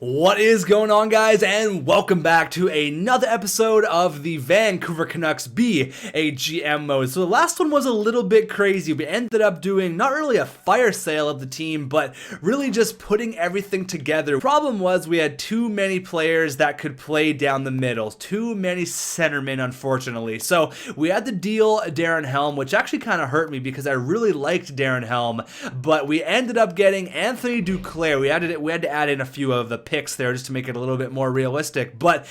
What is going on, guys, and welcome back to another episode of the Vancouver Canucks BAGM mode. So the last one was a little bit crazy. We ended up doing not really a fire sale of the team, but really just putting everything together. Problem was we had too many players that could play down the middle. Too many centermen, unfortunately. So we had to deal Darren Helm, which actually kind of hurt me because I really liked Darren Helm, but we ended up getting Anthony Duclair. We had to add in a few of the picks there just to make it a little bit more realistic, but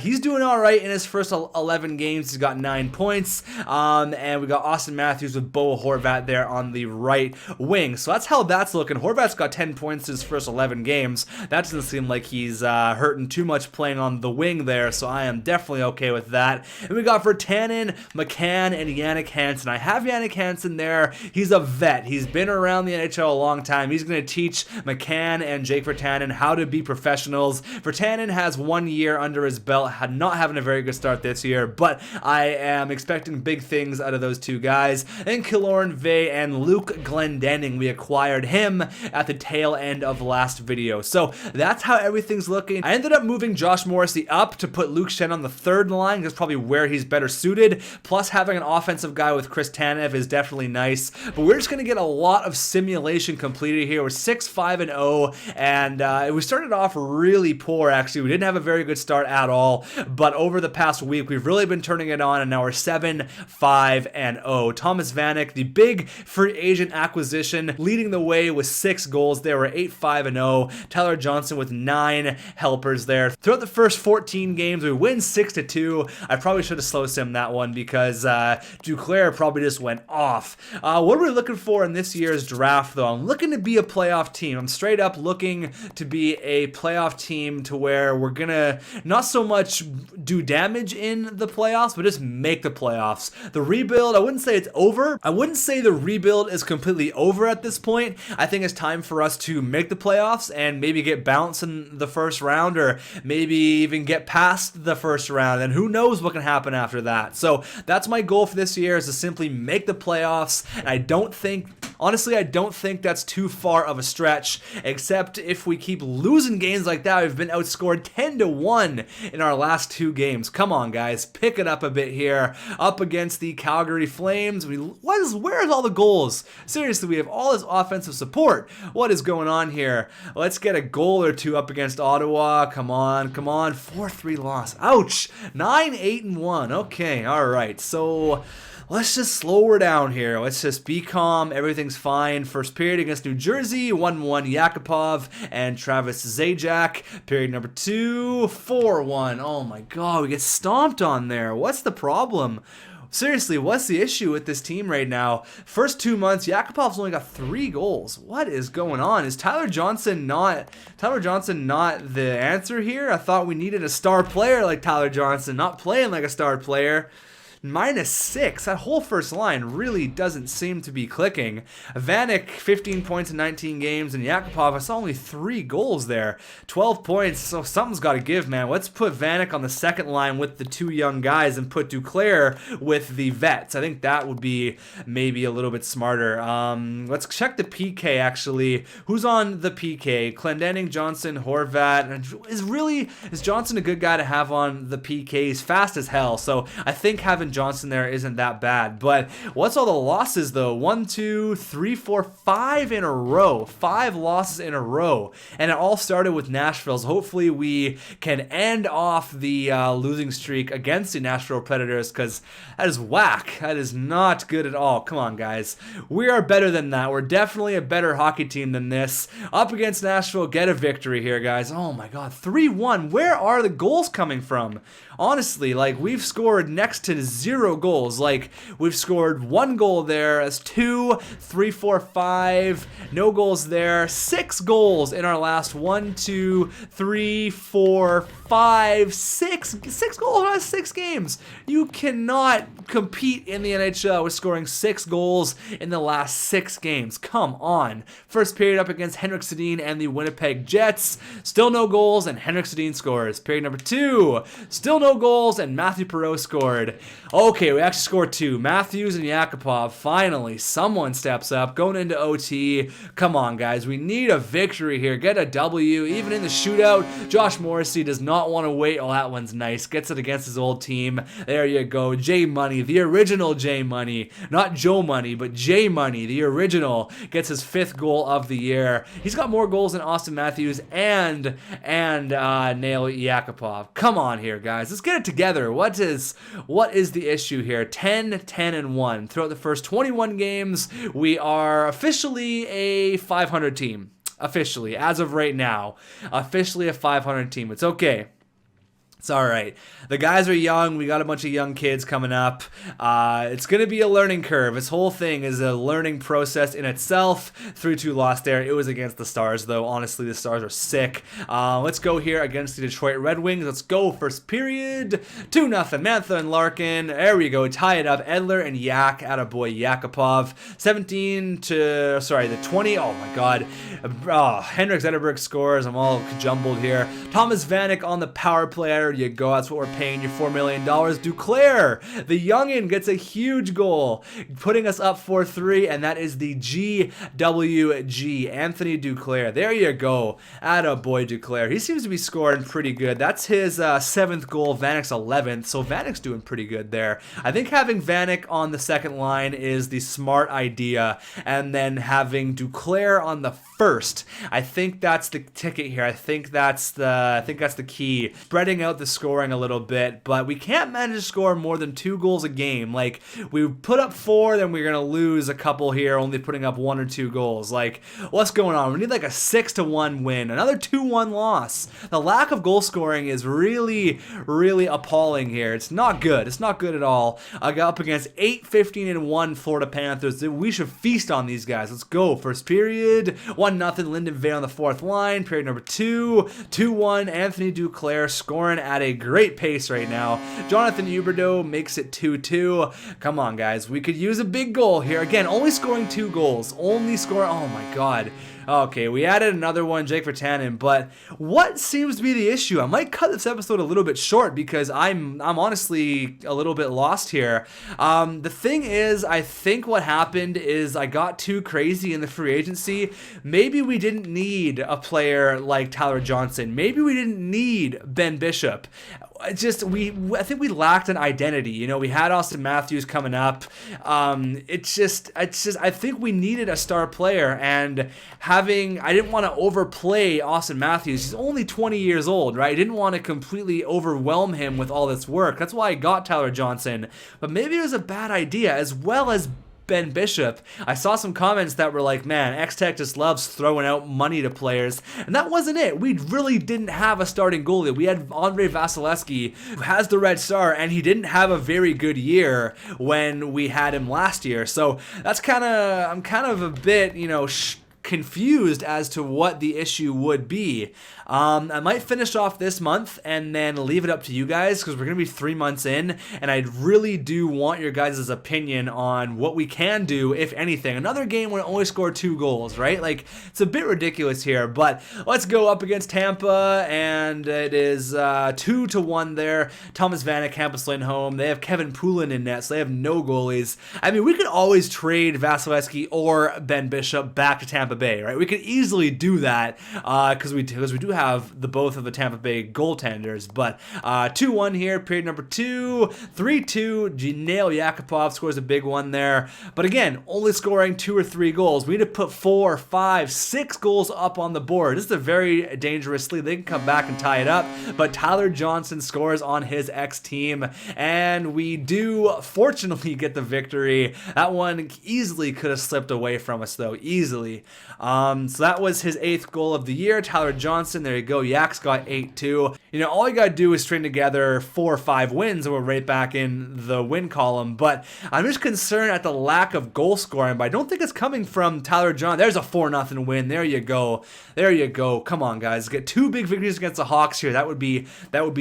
he's doing all right in his first 11 games. He's got 9 points, and we got Austin Matthews with Bo Horvat there on the right wing. So that's how that's looking. Horvat's got 10 points in his first 11 games. That doesn't seem like he's hurting too much playing on the wing there, so I am definitely okay with that. And we got Virtanen, McCann, and Jannik Hansen. I have Jannik Hansen there. He's a vet. He's been around the NHL a long time. He's going to teach McCann and Jake Virtanen how to be professionals. Virtanen has 1 year under his belt, not having a very good start this year, but I am expecting big things out of those two guys. And Killorn Vey and Luke Glendening, we acquired him at the tail end of last video. So that's how everything's looking. I ended up moving Josh Morrissey up to put Luke Shen on the third line. That's probably where he's better suited. Plus having an offensive guy with Chris Tanev is definitely nice. But we're just going to get a lot of simulation completed here. We're 6-5-0, and we started off really poor, actually. We didn't have a very good start at all, but over the past week we've really been turning it on, and now we're 7-5-0. Thomas Vanek, the big free agent acquisition, leading the way with 6 goals there. We're 8-5-0. Tyler Johnson with 9 helpers there. Throughout the first 14 games we win 6-2. I probably should have slow simmed that one because Duclair probably just went off. What are we looking for in this year's draft, though? I'm looking to be a playoff team. I'm straight up looking to be a playoff team to where we're gonna not so much do damage in the playoffs, but just make the playoffs. The rebuild, I wouldn't say it's over. I wouldn't say the rebuild is completely over at this point. I think it's time for us to make the playoffs and maybe get bounced in the first round, or maybe even get past the first round, and who knows what can happen after that. So that's my goal for this year, is to simply make the playoffs, and honestly, I don't think that's too far of a stretch, except if we keep losing games like that. We've been outscored 10-1 in our last 2 games. Come on, guys, pick it up a bit here. Up against the Calgary Flames, where's all the goals? Seriously, we have all this offensive support. What is going on here? Let's get a goal or two up against Ottawa. Come on. 4-3 loss. Ouch. 9-8-1. Okay, all right. So let's just slow her down here. Let's just be calm. Everything's fine. First period against New Jersey, 1-1 Yakupov and Travis Zajac. Period number 2, 4-1. Oh my God, we get stomped on there. What's the problem? Seriously, what's the issue with this team right now? First 2 months, Yakupov's only got 3 goals. What is going on? Is Tyler Johnson not the answer here? I thought we needed a star player like Tyler Johnson, not playing like a star player. -6. That whole first line really doesn't seem to be clicking. Vanek, 15 points in 19 games, and Yakupov, I saw only 3 goals there. 12 points, so something's got to give, man. Let's put Vanek on the second line with the 2 young guys and put Duclair with the vets. I think that would be maybe a little bit smarter. Let's check the PK, actually. Who's on the PK? Glendening, Johnson, Horvat. Is Johnson a good guy to have on the PK? He's fast as hell, so I think having Johnson there isn't that bad. But what's all the losses, though? 1, 2, 3, 4, 5 in a row. 5 losses in a row. And it all started with Nashville. So hopefully we can end off the losing streak against the Nashville Predators, because that is whack. That is not good at all. Come on, guys. We are better than that. We're definitely a better hockey team than this. Up against Nashville, get a victory here, guys. Oh my God, 3-1. Where are the goals coming from? Honestly, like, we've scored next to 0 goals. Like, we've scored 1 goal there. That's 2, 3, 4, 5. No goals there. 6 goals in our last 1, 2, 3, 4, six goals in 6 games. You cannot compete in the NHL with scoring 6 goals in the last 6 games. Come on. First period up against Henrik Sedin and the Winnipeg Jets. Still no goals, and Henrik Sedin scores. Period number 2. Still no goals, and Matthew Perreault scored. Okay, we actually scored 2. Matthews and Yakupov. Finally, someone steps up. Going into OT. Come on, guys. We need a victory here. Get a W. Even in the shootout, Josh Morrissey does not want to wait. Oh, that one's nice. Gets it against his old team. There you go. J Money, the original J Money. Not Joe Money, but J Money, the original. Gets his 5th goal of the year. He's got more goals than Austin Matthews and Nail Yakupov. Come on here, guys. Let's get it together. What is the issue here? 10-10-1. Throughout the first 21 games, we are officially a 500 team. Officially, as of right now. Officially a 500 team. It's okay. It's all right. The guys are young. We got a bunch of young kids coming up. It's going to be a learning curve. This whole thing is a learning process in itself. 3-2 loss there. It was against the Stars, though. Honestly, the Stars are sick. Let's go here against the Detroit Red Wings. Let's go. First period. 2-0. Mantha and Larkin. There we go. Tie it up. Edler and Yak. Attaboy Yakupov. 20. Oh, my God. Henrik Zetterberg scores. I'm all jumbled here. Thomas Vanek on the power play. You go. That's what we're paying you $4 million. Duclair, the youngin, gets a huge goal, putting us up 4-3, and that is the GWG, Anthony Duclair. There you go. Attaboy Duclair. He seems to be scoring pretty good. That's his 7th goal, Vanek's 11th, so Vanek's doing pretty good there. I think having Vanek on the second line is the smart idea, and then having Duclair on the first. I think that's the ticket here. I think that's the key. Spreading out the scoring a little bit, but we can't manage to score more than 2 goals a game. Like, we put up 4, then we're gonna lose a couple here, only putting up 1 or 2 goals. Like, what's going on? We need like a 6-1 win, another 2-1 loss. The lack of goal scoring is really, really appalling here. It's not good. It's not good at all. I got up against 8-15-1 Florida Panthers. We should feast on these guys. Let's go. First period, 1-0 Lyndon Vale on the 4th line. Period number 2, 2-1 Anthony Duclair scoring at a great pace right now. Jonathan Huberdeau makes it 2-2. Come on, guys. We could use a big goal here. Again, only scoring 2 goals. Only score. Oh, my God. Okay, we added another one, Jake Virtanen, but what seems to be the issue? I might cut this episode a little bit short because I'm honestly a little bit lost here. The thing is, I think what happened is I got too crazy in the free agency. Maybe we didn't need a player like Tyler Johnson. Maybe we didn't need Ben Bishop. I think we lacked an identity. You know, we had Austin Matthews coming up. I think we needed a star player, and I didn't want to overplay Austin Matthews. He's only 20 years old, right? I didn't want to completely overwhelm him with all this work. That's why I got Tyler Johnson. But maybe it was a bad idea, as well as Ben Bishop. I saw some comments that were like, man, xTech just loves throwing out money to players, and that wasn't it. We really didn't have a starting goalie. We had Andrei Vasilevsky, who has the Red Star, and he didn't have a very good year when we had him last year. So I'm kind of a bit, confused as to what the issue would be. I might finish off this month and then leave it up to you guys, because we're going to be 3 months in, and I really do want your guys' opinion on what we can do, if anything. Another game when it only scored 2 goals, right? Like, it's a bit ridiculous here, but let's go up against Tampa, and it is 2-1 there. Thomas Vanek, Hampus Lindholm. They have Kevin Poulin in net, so they have no goalies. I mean, we could always trade Vasilevsky or Ben Bishop back to Tampa Bay, right? We could easily do that, because we do have both of the Tampa Bay goaltenders, but 2-1 here, period number 2, 3-2, Nail Yakupov scores a big one there, but again, only scoring 2 or 3 goals. We need to put 4, 5, 6 goals up on the board. This is a very dangerous lead. They can come back and tie it up, but Tyler Johnson scores on his ex-team, and we do fortunately get the victory. That one easily could have slipped away from us, though, easily. So that was his 8th goal of the year. Tyler Johnson, there you go. Yak's got 8 too. You know, all you got to do is string together 4 or 5 wins and we're right back in the win column. But I'm just concerned at the lack of goal scoring, but I don't think it's coming from Tyler Johnson. There's a 4-0 win. There you go. There you go. Come on, guys. Get 2 big victories against the Hawks here. That would be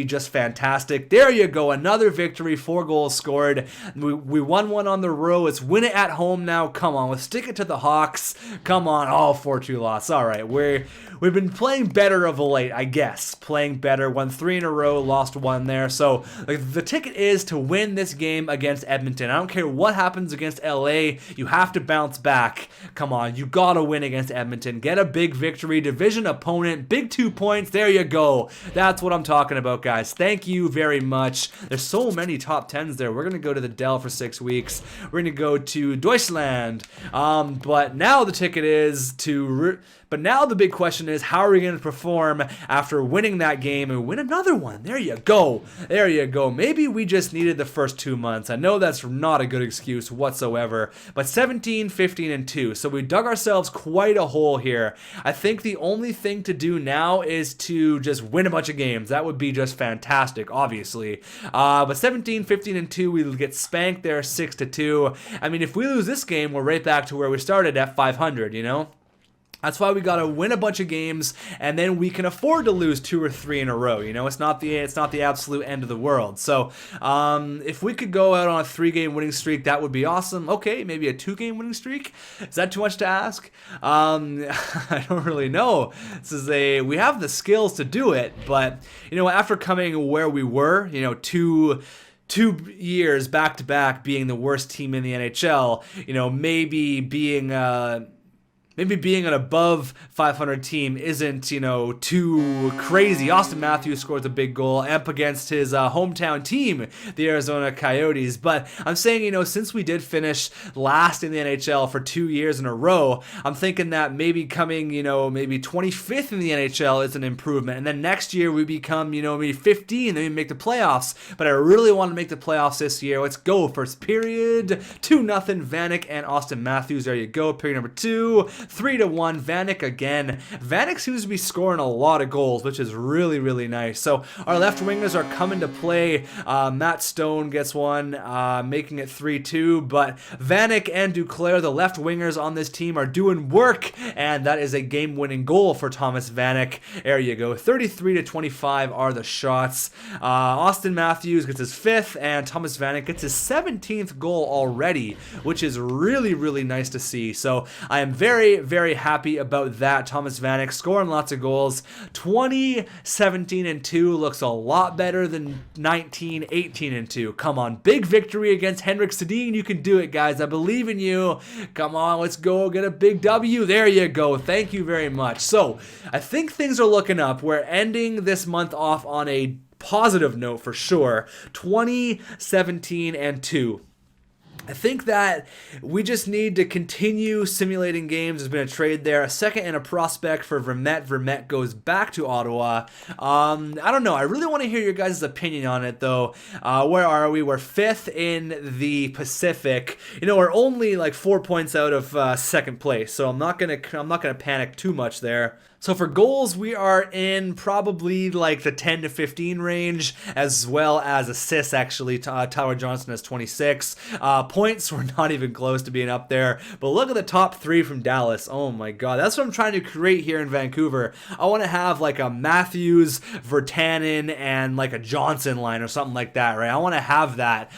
just fantastic. There you go. Another victory. 4 goals scored. We won one on the road. Let's win it at home now. Come on. Let's stick it to the Hawks. Come on. Oh, 4-2 loss. All right. We've been playing better of late, I guess. Playing better. Won 3 in a row. Lost 1 there. So the ticket is to win this game against Edmonton. I don't care what happens against LA. You have to bounce back. Come on. You got to win against Edmonton. Get a big victory. Division opponent. Big 2 points. There you go. That's what I'm talking about, guys. Thank you very much. There's so many top 10s there. We're going to go to the Dell for 6 weeks. We're going to go to Deutschland. But now the ticket is to... But now the big question is, how are we going to perform after winning that game and win another one? There you go. There you go. Maybe we just needed the first 2 months. I know that's not a good excuse whatsoever. But 17, 15, and 2. So we dug ourselves quite a hole here. I think the only thing to do now is to just win a bunch of games. That would be just fantastic, obviously. But 17, 15, and 2, we get spanked there 6-2. I mean, if we lose this game, we're right back to where we started at 500, you know? That's why we got to win a bunch of games, and then we can afford to lose 2 or 3 in a row. You know, it's not the absolute end of the world. So if we could go out on a 3-game winning streak, that would be awesome. Okay, maybe a 2-game winning streak. Is that too much to ask? I don't really know. We have the skills to do it, but you know, after coming where we were, you know, 2 years back to back being the worst team in the NHL, you know, maybe being an above 500 team isn't, you know, too crazy. Austin Matthews scores a big goal up against his hometown team, the Arizona Coyotes. But I'm saying, you know, since we did finish last in the NHL for 2 years in a row, I'm thinking that maybe coming, you know, maybe 25th in the NHL is an improvement. And then next year we become, you know, maybe 15, then we make the playoffs. But I really want to make the playoffs this year. Let's go. First period, 2-0, Vanek and Austin Matthews. There you go. Period number 2. 3-1, Vanek again. Vanek seems to be scoring a lot of goals, which is really, really nice. So our left wingers are coming to play. Matt Stone gets one, making it 3-2. But Vanek and Duclair, the left wingers on this team, are doing work, and that is a game-winning goal for Thomas Vanek. There you go. 33-25 are the shots. Austin Matthews gets his 5th, and Thomas Vanek gets his 17th goal already, which is really, really nice to see. So I am very, very happy about that. Thomas Vanek scoring lots of goals. 20, 17, and 2 looks a lot better than 19, 18, and 2. Come on, big victory against Henrik Sedin. You can do it, guys. I believe in you. Come on, let's go get a big W. There you go. Thank you very much. So I think things are looking up. We're ending this month off on a positive note for sure. 20, 17, and 2. I think that we just need to continue simulating games. There's been a trade there, a second and a prospect for Vermette. Vermette goes back to Ottawa. I don't know. I really want to hear your guys' opinion on it, though. Where are we? We're 5th in the Pacific. You know, we're only like 4 points out of second place, so I'm not gonna panic too much there. So for goals, we are in probably like the 10 to 15 range, as well as assists, actually. Tyler Johnson has 26. Points, we're not even close to being up there. But look at the top 3 from Dallas. Oh my god. That's what I'm trying to create here in Vancouver. I want to have like a Matthews, Virtanen, and like a Johnson line or something like that, right? I want to have that.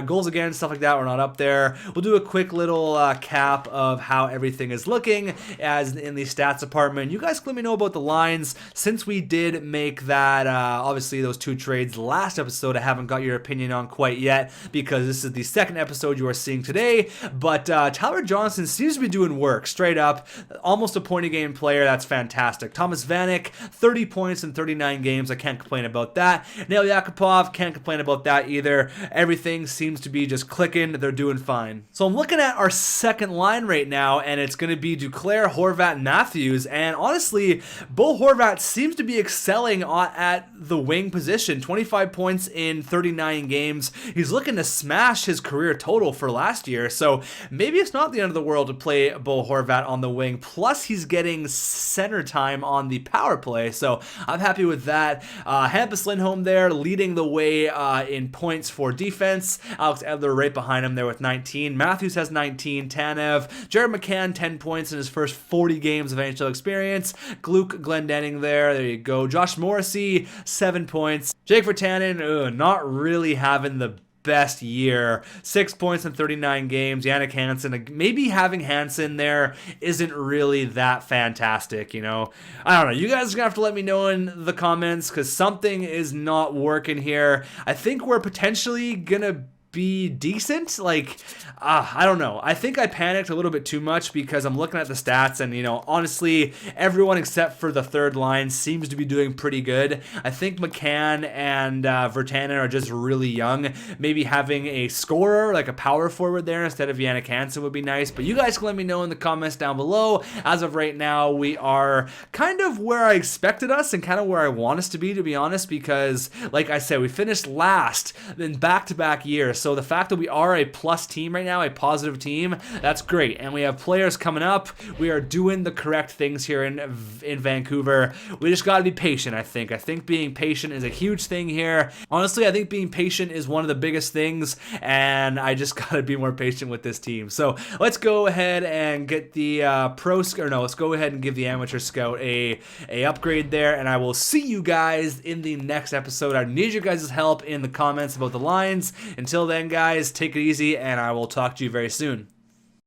Goals against, stuff like that, we're not up there. We'll do a quick little cap of how everything is looking as in the stats department. You guys let me know about the lines. Since we did make that, obviously those 2 trades last episode, I haven't got your opinion on quite yet because this is the second episode you are seeing today. But Tyler Johnson seems to be doing work straight up. Almost a point a game player. That's fantastic. Thomas Vanek, 30 points in 39 games. I can't complain about that. Nail Yakupov, can't complain about that either. Everything seems to be just clicking. They're doing fine. So I'm looking at our second line right now, and it's going to be Duclair, Horvat, and Matthews. And honestly, honestly, Bo Horvat seems to be excelling at the wing position. 25 points in 39 games. He's looking to smash his career total for last year, so maybe it's not the end of the world to play Bo Horvat on the wing. Plus, he's getting center time on the power play, so I'm happy with that. Hampus Lindholm there leading the way in points for defense. Alex Edler right behind him there with 19. Matthews has 19. Tanev. Jared McCann, 10 points in his first 40 games of NHL experience. Glendening there you go. Josh Morrissey, 7 points. Jake Virtanen, not really having the best year. 6 points in 39 games. Jannik Hansen, maybe having Hansen there isn't really that fantastic, you know. I don't know. You guys are gonna have to let me know in the comments, because something is not working here. I think we're potentially gonna be decent. Like, I don't know. I think I panicked a little bit too much, because I'm looking at the stats and, you know, honestly, everyone except for the third line seems to be doing pretty good. I think McCann and Virtanen are just really young. Maybe having a scorer, like a power forward there instead of Jannik Hansen would be nice. But you guys can let me know in the comments down below. As of right now, we are kind of where I expected us and kind of where I want us to be honest, because like I said, we finished last in back-to-back years. So the fact that we are a plus team right now, a positive team, that's great. And we have players coming up. We are doing the correct things here in Vancouver. We just got to be patient, I think. I think being patient is a huge thing here. Honestly, I think being patient is one of the biggest things, and I just got to be more patient with this team. So let's go ahead and get the let's go ahead and give the amateur scout a upgrade there, and I will see you guys in the next episode. I need your guys' help in the comments about the lines. Until then, guys, take it easy, and I will talk to you very soon.